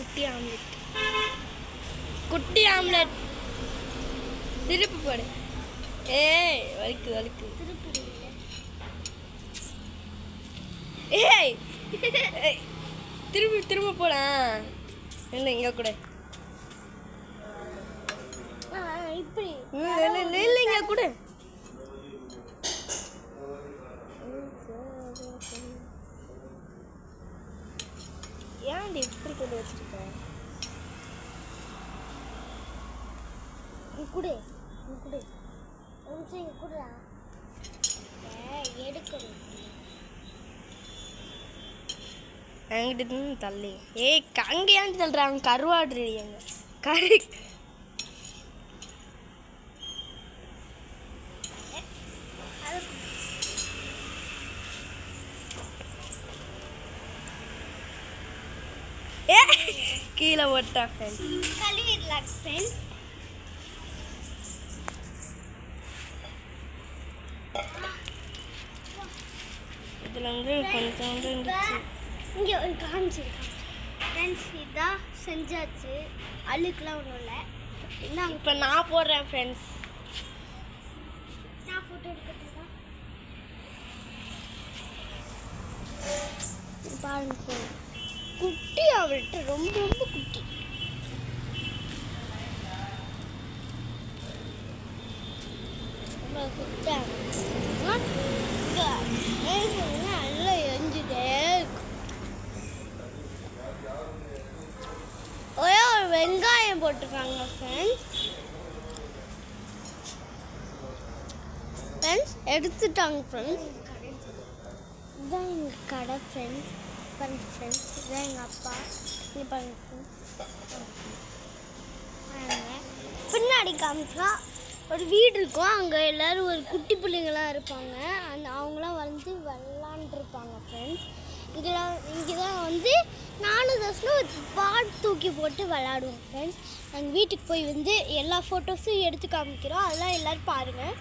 குட்டி ஆம்லெட். குட்டி ஆம்லெட். திருப்பி போடு. ஏய் வலிக்கு வலிக்கு. ஏய் திரும்பி திரும்ப போடா. இல்லை இங்கே கூட இப்படி இல்லை இங்கே கூட. ஏன்டி இப்படி கொண்டு வச்சிருக்க? குடு குடு குடுறா. எடுக்கணும் என்கிட்ட தள்ளி. ஏய் அங்கே ஏன்டி தள்ளுறாங்க? கருவாடு அங்கே கறி. ஏ கீழே ஓட்டா ஃப்ரெண்ட். கழுவிடலாம் ஃப்ரெண்ட். இதில் வந்து கொஞ்சோண்டு இருந்துச்சு. இங்கே ஒரு காமிச்சிருக்காங்க ஃப்ரெண்ட்ஸ். இதான் செஞ்சாச்சு. அழுக்குலாம் ஒன்றும் இல்லை. என்ன இப்போ நான் போடுறேன் ஃப்ரெண்ட்ஸ். நான் ஃபோட்டோ எடுக்கிறதா பாருங்க. குட்டி அவள்கிட்ட ரொம்ப ரொம்ப குட்டி. ரொம்ப குட்டா நல்லா எரிஞ்சுட்டே இருக்கும். ஒரே ஒரு வெங்காயம் போட்டுருக்காங்க ஃப்ரெண்ட்ஸ். எடுத்துட்டாங்க ஃப்ரெண்ட்ஸ். இதுதான் எங்கள் கடை ஃப்ரெண்ட்ஸ். பாருங்க ஃப்ரெண்ட்ஸ், இதுதான் எங்கள் அப்பா. இது பாருங்க பின்னாடி காமிச்சா ஒரு வீடு இருக்கும். அங்கே எல்லோரும் ஒரு குட்டி பிள்ளைங்களாம் இருப்பாங்க. அவங்களாம் வந்து விளாண்டுருப்பாங்க ஃப்ரெண்ட்ஸ். இங்கே தான் வந்து நானும் தர்ஷனும் ஒரு பாட் தூக்கி போட்டு விளாடுவோம் ஃப்ரெண்ட்ஸ். நாங்கள் வீட்டுக்கு போய் வந்து எல்லா ஃபோட்டோஸும் எடுத்து காமிக்கிறோம். அதெல்லாம் எல்லோரும் பாருங்கள்.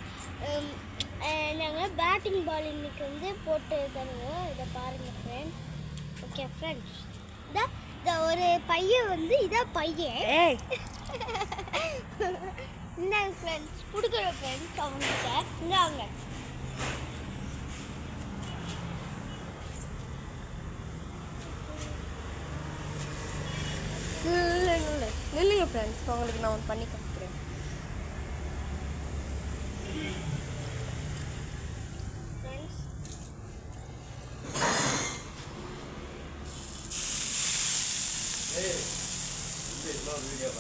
நாங்கள் பேட்டிங் பால் இன்னைக்கு வந்து போட்டு தருவோம். இதை பாருங்கள் ஃப்ரெண்ட்ஸ். ஓகே ஃப்ரெண்ட்ஸ், இந்த ஒரு பையன் வந்து இதான் பையன். இந்தாங்க ஃப்ரெண்ட்ஸ், கொடுக்குற ஃப்ரெண்ட்ஸ் அவங்ககிட்ட. இந்தாங்க. இல்லைங்க ஃப்ரெண்ட்ஸ், உங்களுக்கு நான் ஒன்று பண்ணி காமிக்கிறேன். வீடியோ